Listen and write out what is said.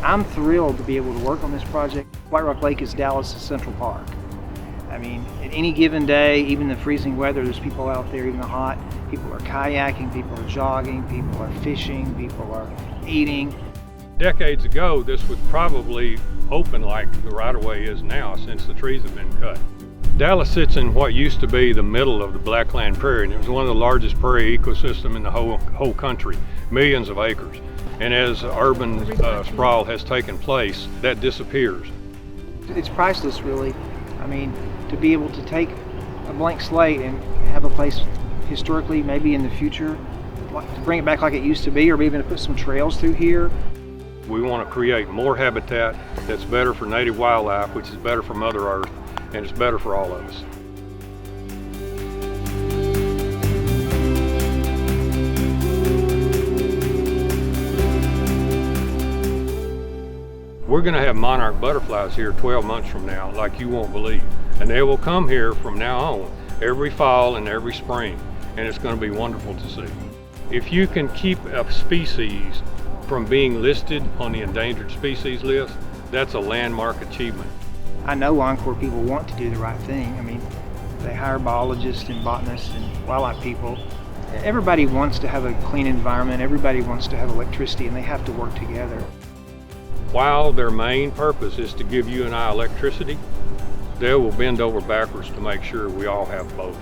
I'm thrilled to be able to work on this project. White Rock Lake is Dallas' Central Park. I mean, at any given day, even the freezing weather, there's people out there, even the hot. People are kayaking, people are jogging, people are fishing, people are eating. Decades ago, this was probably open like the right-of-way is now since the trees have been cut. Dallas sits in what used to be the middle of the Blackland Prairie, and it was one of the largest prairie ecosystem in the whole country, millions of acres. And as urban sprawl has taken place, that disappears. It's priceless, really. I mean, to be able to take a blank slate and have a place historically, maybe in the future, to bring it back like it used to be, or even to put some trails through here. We want to create more habitat that's better for native wildlife, which is better for Mother Earth, and it's better for all of us. We're going to have monarch butterflies here 12 months from now, like you won't believe. And they will come here from now on, every fall and every spring, and it's going to be wonderful to see. If you can keep a species from being listed on the endangered species list, that's a landmark achievement. I know Oncor people want to do the right thing. I mean, they hire biologists and botanists and wildlife people. Everybody wants to have a clean environment, everybody wants to have electricity, and they have to work together. While their main purpose is to give you and I electricity, they will bend over backwards to make sure we all have both.